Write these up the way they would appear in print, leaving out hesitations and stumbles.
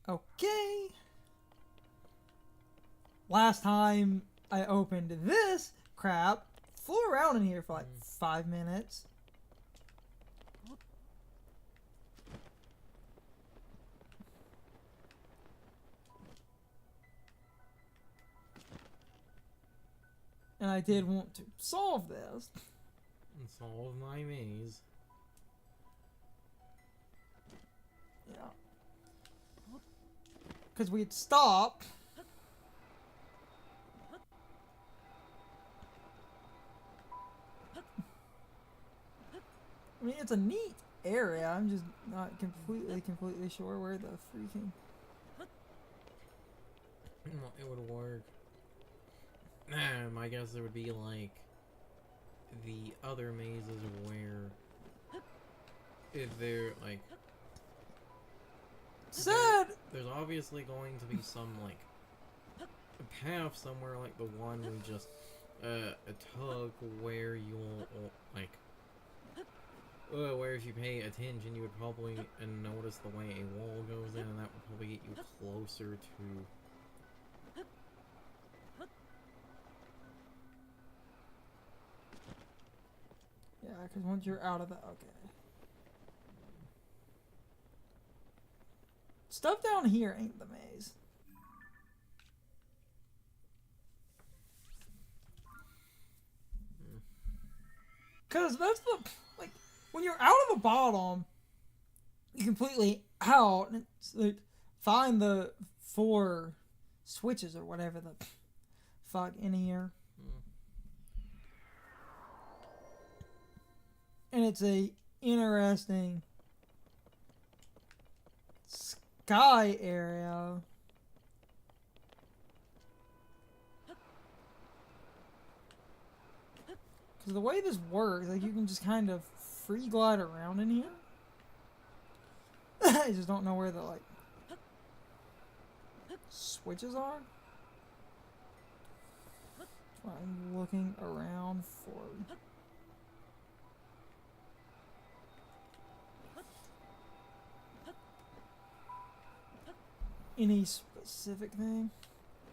Okay. Last time I opened this crap, flew around in here for like 5 minutes. And I did want to solve this. And solve my maze. Yeah. Because we'd stop. I mean, it's a neat area. I'm just not completely sure where the freaking... Well, it would work. I guess it would be like the other mazes where if they're like there's obviously going to be some like path somewhere like the one we just took where you'll like where if you pay attention you would probably notice the way a wall goes in, and that would probably get you closer to Yeah, because once you're out of the... Okay. Stuff down here ain't the maze. Because that's the... Like, when you're out of the bottom, you're completely out, and it's like, find the 4 switches or whatever the fuck in here. And it's a interesting sky area. Because the way this works, like, you can just kind of free glide around in here. I just don't know where the, like, switches are. So I'm looking around for... any specific thing.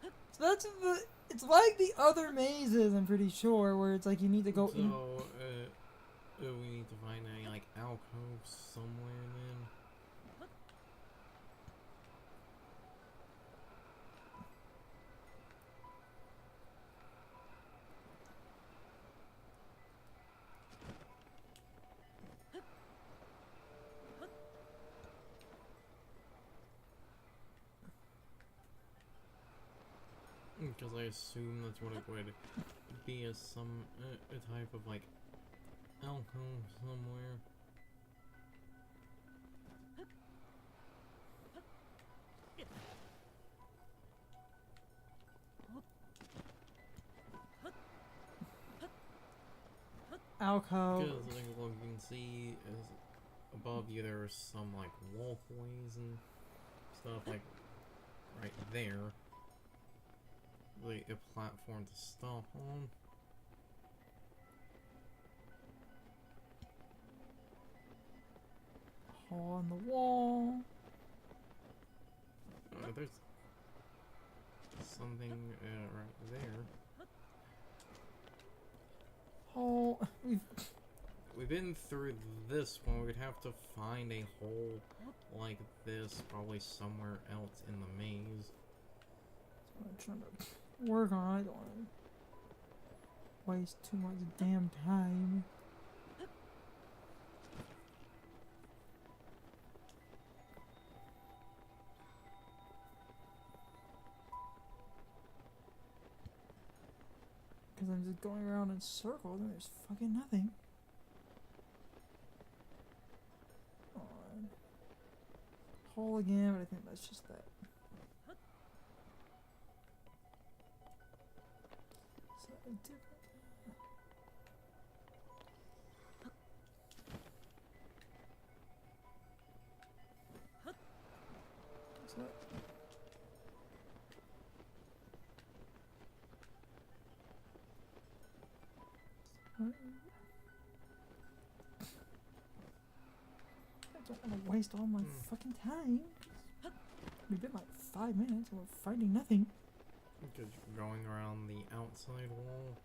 So that's the... It's like the other mazes, I'm pretty sure, where it's like you need to go in... we need to find any, like, alcoves somewhere then. Because I assume that's what it would be, as some a type of like alcove somewhere. alcove. Because like what you can see is above you there are some like walkways and stuff like right there. Like a platform to stop on. Hole in the wall. There's something right there. Hole. We've been through this one. We'd have to find a hole like this probably somewhere else in the maze. I'm trying to work on. I don't want to waste too much damn time. Because I'm just going around in circles and there's fucking nothing. On. Hole again, but I think that's just that. So different. So I don't want to waste all my fucking time. We've been like 5 minutes and we're finding nothing. Because you're going around the outside wall.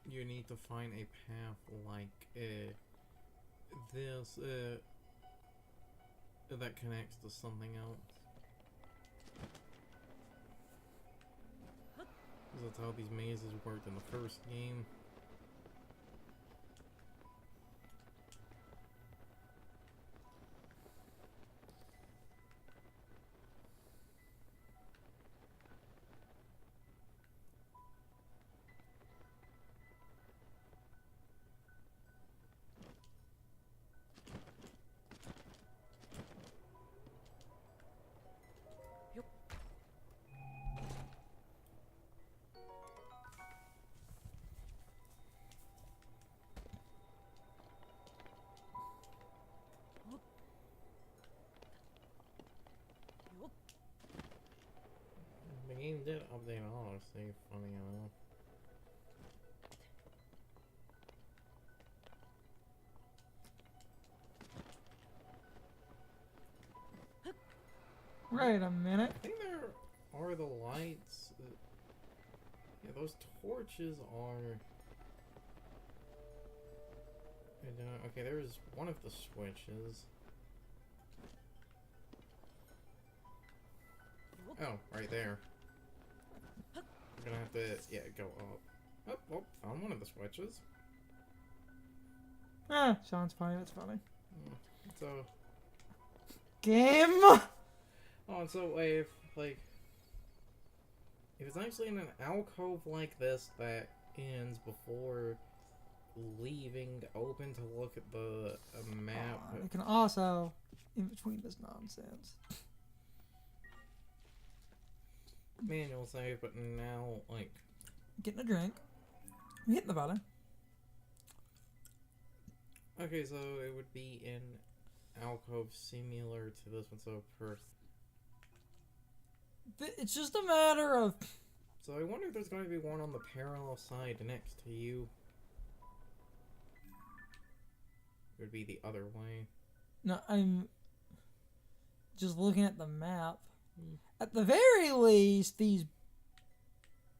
You need to find a path like this that connects to something else. 'Cause that's how these mazes worked in the first game. The game did update autosave, funny enough. Wait a minute. I think there are the lights. Yeah, those torches are. Okay, there's one of the switches. Oh, right there. I'm gonna have to, yeah, go up. Oh, found one of the switches. Ah, Sean's funny. That's funny. So, Game. oh, so wait, if it's actually in an alcove like this that ends before leaving open to look at the map. It can also, in between this nonsense. Manual save, but now, like... Getting a drink. I'm hitting the button. Okay, so it would be in alcove similar to this one, so per... It's just a matter of... So I wonder if there's going to be one on the parallel side next to you. It would be the other way. No, I'm just looking at the map. At the very least, these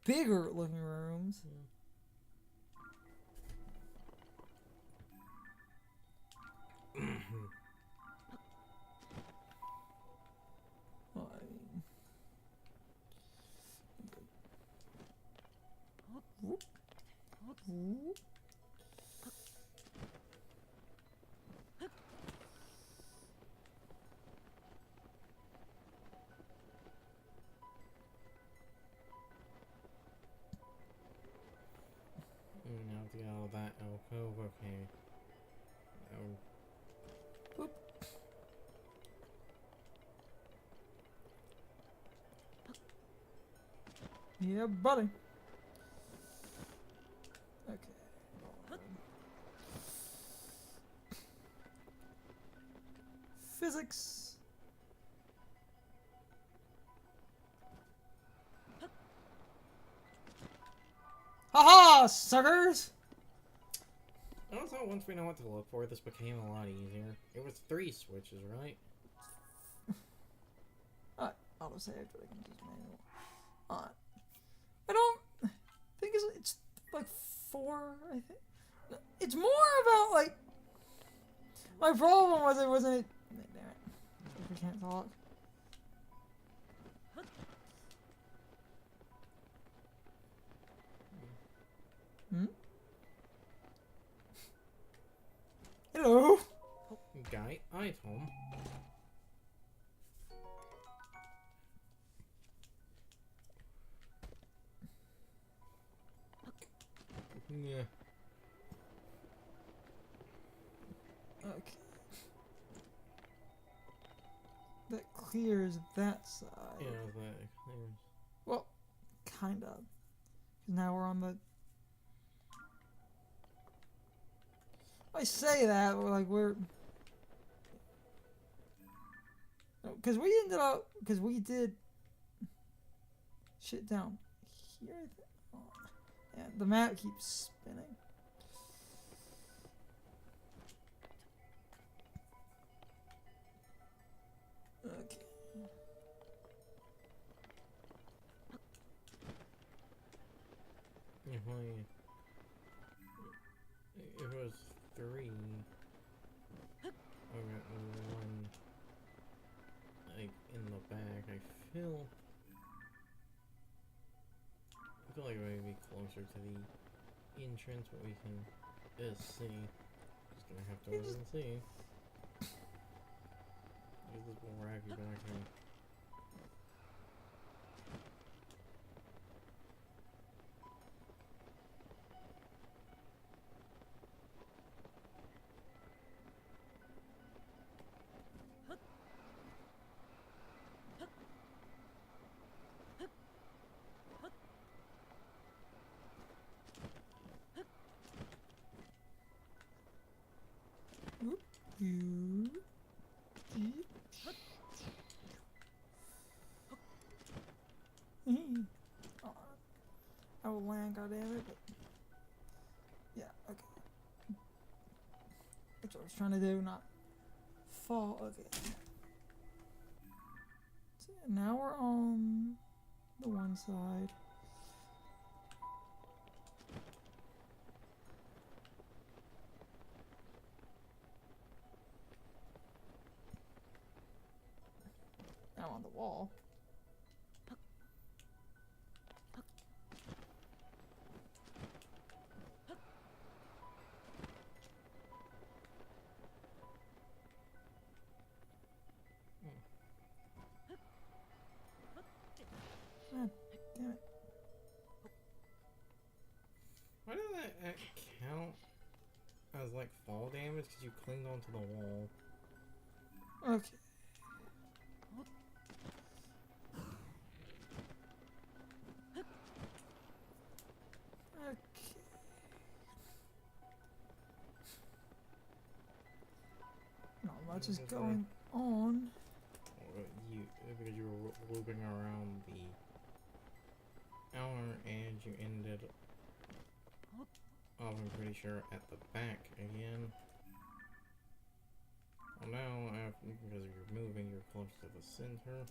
bigger looking rooms. Well, I mean... Whoop. Whoop. Now to get out of that alcove, okay. Oh. Boop. Yeah, buddy. Okay. Physics. Haha, suckers! I also, once we know what to look for, this became a lot easier. It was 3 switches, right? Autosave, but I can just manual. I don't think it's like 4, I think. It's more about, like... My problem was it wasn't... Damn it. We can't talk. Hmm? Hello? Guy item. Yeah. Okay. That clears that side. Yeah, that clears. Well, kind of. Now we're on the... I say that, we're... Because we ended up... Because we did... Shit down here. Oh, Yeah, the map keeps spinning. Okay. If it was 3, I got 1 like in the back. I feel like it might be closer to the entrance, but we can just see. Just gonna have to wait and see. Look at this wacky back here. You. Oh, I will land, goddammit. But yeah, okay. That's what I was trying to do, not fall. Okay. So now we're on the one side. Now on the wall. God damn it. Why does that count as like fall damage? Because you cling onto the wall. Okay. Okay. Not much is going on. Because you were looping around the outer edge, you ended up, I'm pretty sure, at the back again. Well, now, because you're moving, you're close to the center.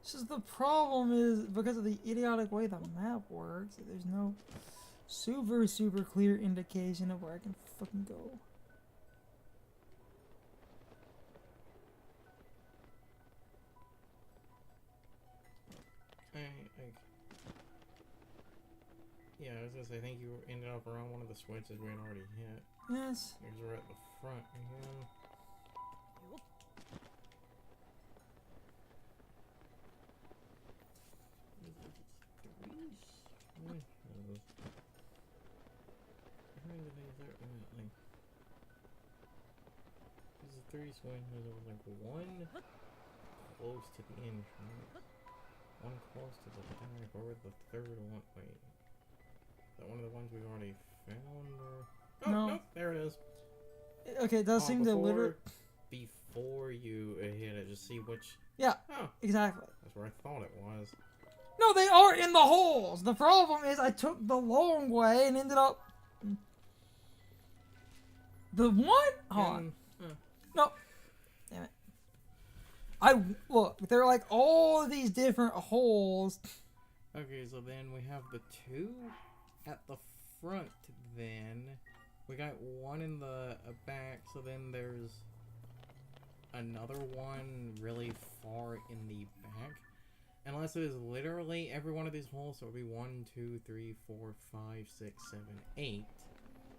It's just the problem is because of the idiotic way the map works, there's no super clear indication of where I can fucking go. Yeah, I was gonna say, I think you ended up around one of the switches we had already hit. Yes. Because we're at the front again. Three swings, there was like one close to the entrance, one close to the back, or the third one. Wait, is that one of the ones we've already found? Or No. Nope, there it is. Okay, it does seem to literally. Before you hit it, just see which. Yeah. Oh, exactly. that's where I thought it was. No, they are in the holes. The problem is I took the long way and ended up. The one. Hold on. No. Damn it. Look, they're like all of these different holes. Okay, so then we have the 2 at the front then. We got one in the back, so then there's another one really far in the back. Unless it is literally every one of these holes, so it would be 1, 2, 3, 4, 5, 6, 7, 8.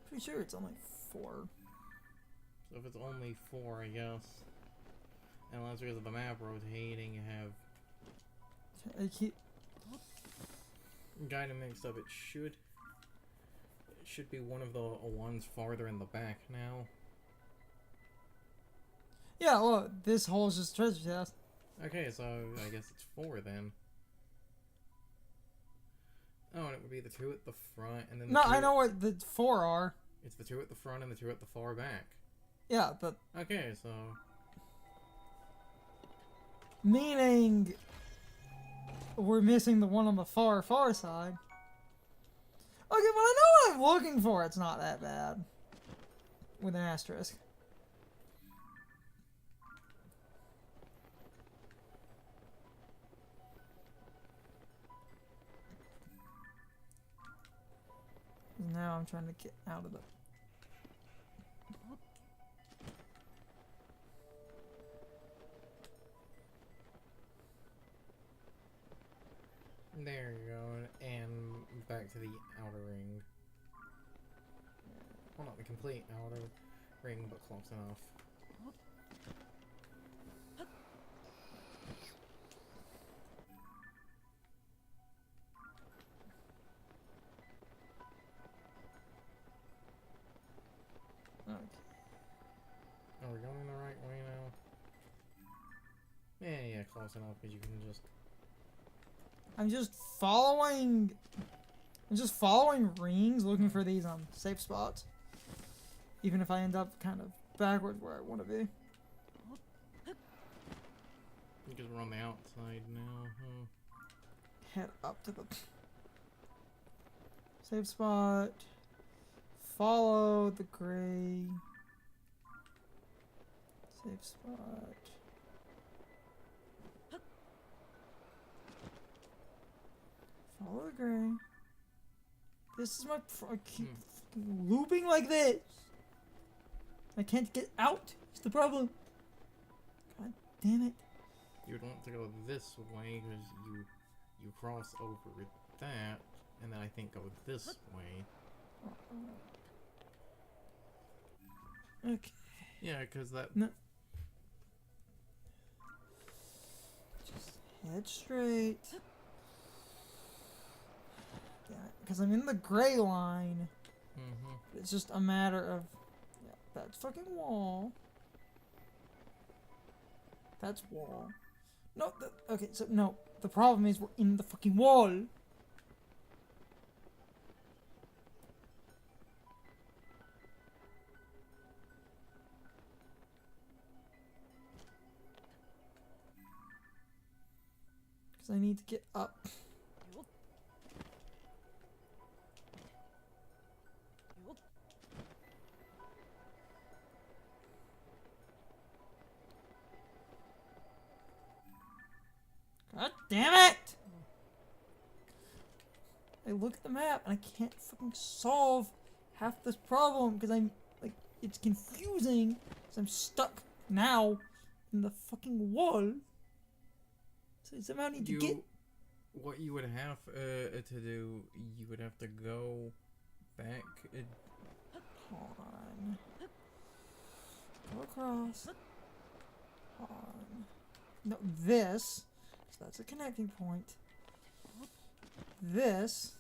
Pretty sure it's only 4. So if it's only 4, I guess. Unless because of the map rotating, you have I keep kind of mixed up. It should be one of the ones farther in the back now. Yeah, look, this hole is just treasure chest. Okay, so I guess it's 4 then. Oh, and it would be the 2 at the front, and then the No, 2 I know what the 4 are. It's the two at the front and the two at the far back. Yeah, but Okay, so... meaning we're missing the one on the far side. Okay, but I know what I'm looking for. It's not that bad. With an asterisk. Now I'm trying to get out of the... There you go, and back to the outer ring. Well, not the complete outer ring, but close enough. Okay. Are we going the right way now? Yeah, close enough, because you can just... I'm just following rings, looking for these safe spots. Even if I end up kind of backwards where I want to be. Because we're on the outside now, huh? Head up to the safe spot. Follow the gray. Safe spot. Follow the gray. This is my... I keep looping like this. I can't get out. It's the problem. God damn it. You'd want to go this way, because you cross over that, and then I think go this way. Okay. Yeah, because that... No. Just head straight. Yeah, because I'm in the gray line. Mm-hmm. It's just a matter of... Yeah, that's fucking wall. That's wall. No, okay, so no. The problem is we're in the fucking wall. Because I need to get up. God damn it! I look at the map and I can't fucking solve half this problem because I'm like, it's confusing because I'm stuck now in the fucking wall. So I somehow need to get... What you would have to do, you would have to go back. Hold on. Go across. Hold on. No, this. So that's a connecting point. This.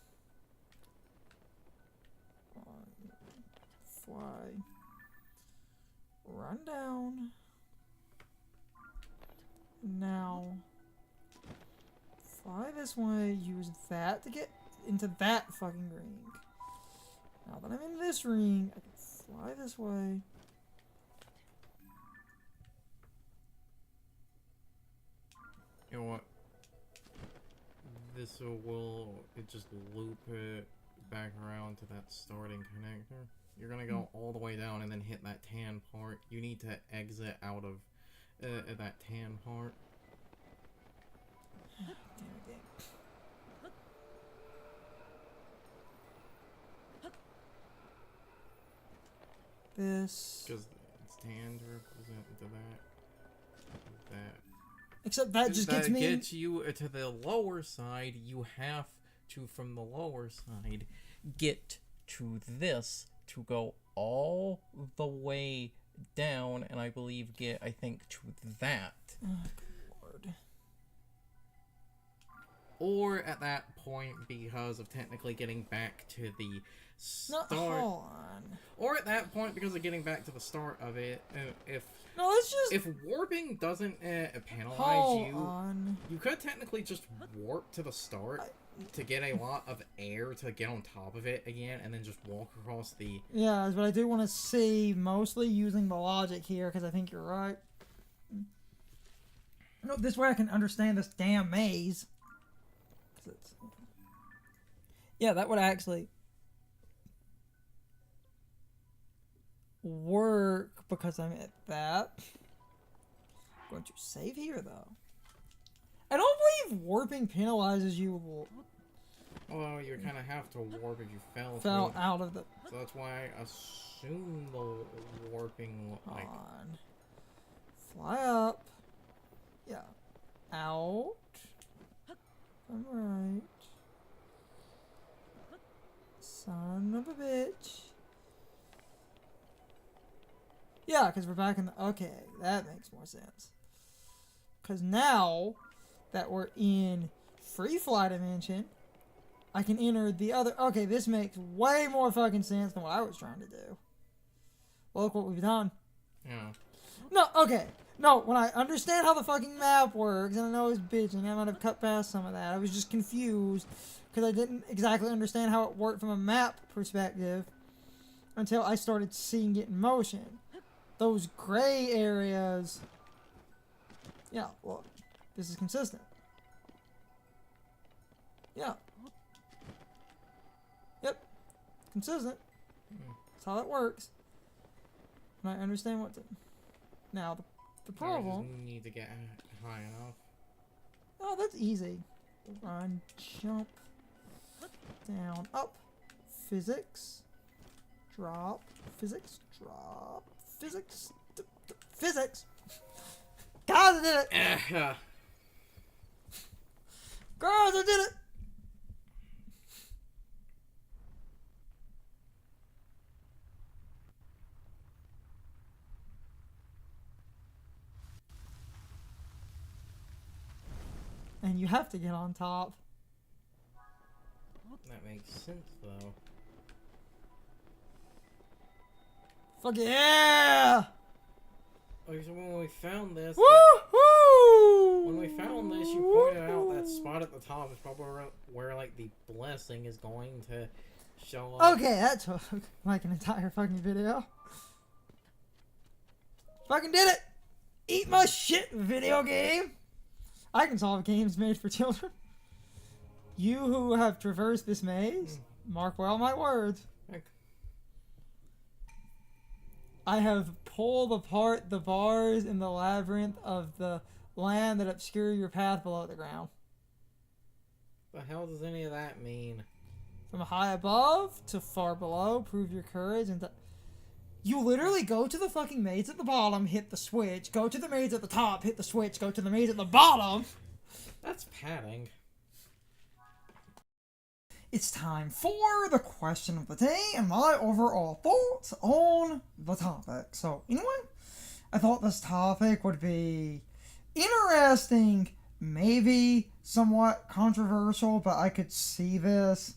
Fly. Run down. Now. Fly this way. Use that to get into that fucking ring. Now that I'm in this ring, I can fly this way. You know what? This will it just loop it back around to that starting connector. You're gonna go all the way down and then hit that tan part. You need to exit out of that tan part. Damn it. This. Because it's tan to represent to that. Except that just gets me. Gets you to the lower side. You have to, from the lower side, get to this to go all the way down, and I believe get, I think, to that. Oh, good lord. or at that point because of technically getting back to the No, start, hold on. or at that point because of getting back to the start of it. If No, let's just if warping doesn't penalize hold you, on. you could technically just warp to the start to get a lot of air to get on top of it again, and then just walk across the. Yeah, but I do want to see mostly using the logic here because I think you're right. No, this way I can understand this damn maze. Yeah, that would actually work because I'm at that. I'm going to save here though. I don't believe warping penalizes you. Well, you kind of have to warp if you fell Fell out of the. So that's why I assume the warping like. On. Fly up. Yeah. Out. Alright. Son of a bitch. Yeah, because we're back in the... Okay, that makes more sense. Because now that we're in free fly dimension, I can enter the other... Okay, this makes way more fucking sense than what I was trying to do. Well, look what we've done. Yeah. No, okay. No, when I understand how the fucking map works, and I know it's bitching, I might have cut past some of that. I was just confused because I didn't exactly understand how it worked from a map perspective until I started seeing it in motion. Those gray areas... Yeah, look. This is consistent. Yeah. Yep. Consistent. That's how that works. And I understand what to... Now, the problem... You just need to get high enough. Oh, that's easy. Run, jump, down, up, physics, drop, physics, drop, physics, physics. Guys, I did it! Guys, I did it! And you have to get on top. That makes sense, though. Fuck yeah! Okay, so when we found this... Woohoo! When we found this, you pointed out that spot at the top is probably where like, the blessing is going to show up. Okay, that took like an entire fucking video. Fucking did it! Eat my shit, video game! I can solve games made for children. You who have traversed this maze, mark well my words. I have pulled apart the bars in the labyrinth of the land that obscure your path below the ground. The hell does any of that mean? From high above to far below, prove your courage and... You literally go to the fucking maze at the bottom, hit the switch, go to the maze at the top, hit the switch, go to the maze at the bottom. That's padding. It's time for the question of the day and my overall thoughts on the topic. So, anyway, I thought this topic would be interesting, maybe somewhat controversial, but I could see this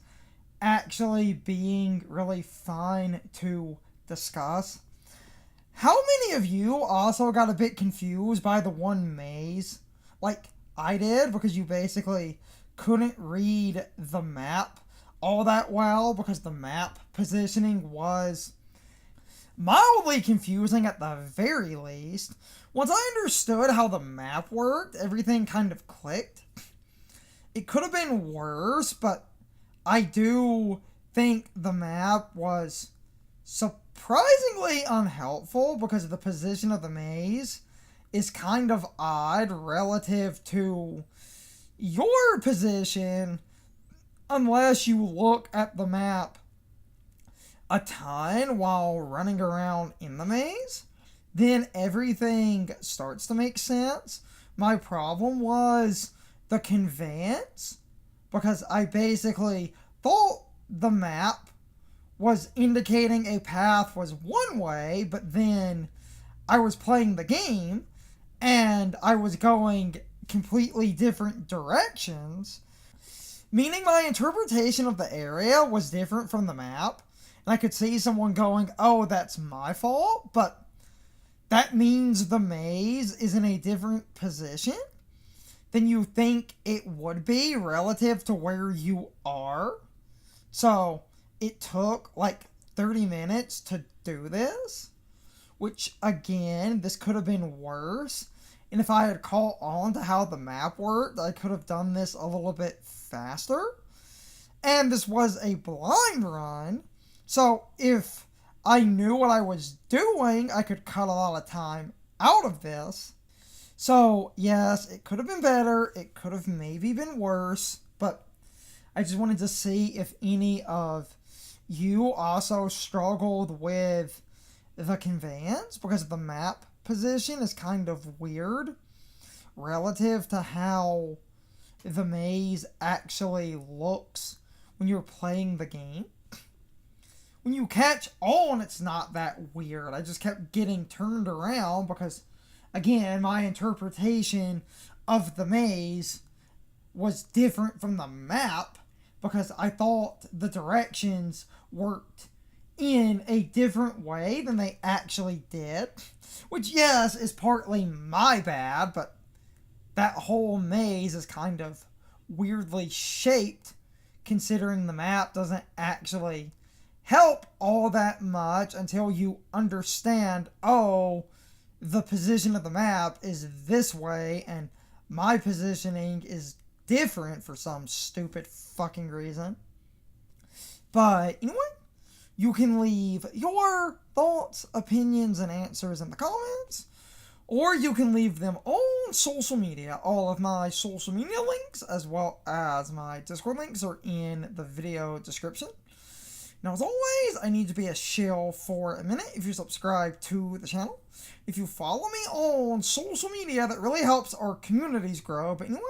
actually being really fun to discuss. How many of you also got a bit confused by the one maze? Like I did, because you basically couldn't read the map all that well because the map positioning was mildly confusing at the very least. Once I understood how the map worked, everything kind of clicked. It could have been worse, but I do think the map was surprisingly unhelpful because the position of the maze is kind of odd relative to your position unless you look at the map a ton while running around in the maze. Then everything starts to make sense. My problem was the conveyance because I basically thought the map was indicating a path was one way, but then I was playing the game and I was going completely different directions. Meaning my interpretation of the area was different from the map. And I could see someone going, oh, that's my fault, but that means the maze is in a different position than you think it would be relative to where you are. So it took like 30 minutes to do this, which again, this could have been worse. And if I had caught on to how the map worked, I could have done this a little bit faster. And this was a blind run, so if I knew what I was doing, I could cut a lot of time out of this. So, yes, it could have been better. It could have maybe been worse. But I just wanted to see if any of you also struggled with the conveyance, because the map position is kind of weird relative to how the maze actually looks when you're playing the game. When you catch on, it's not that weird. I just kept getting turned around because, again, my interpretation of the maze was different from the map because I thought the directions worked in a different way than they actually did. Which, yes, is partly my bad, but that whole maze is kind of weirdly shaped considering the map doesn't actually help all that much until you understand, oh, the position of the map is this way and my positioning is different for some stupid fucking reason. But anyway, you can leave your thoughts, opinions, and answers in the comments, or you can leave them on social media. All of my social media links, as well as my Discord links, are in the video description. Now, as always, I need to be a shill for a minute. If you subscribe to the channel, if you follow me on social media, that really helps our communities grow. But anyway,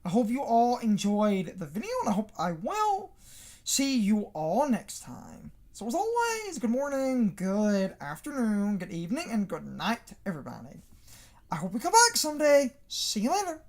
I hope you all enjoyed the video, and I hope I will see you all next time. So as always, good morning, good afternoon, good evening, and good night, everybody. I hope we come back someday. See you later.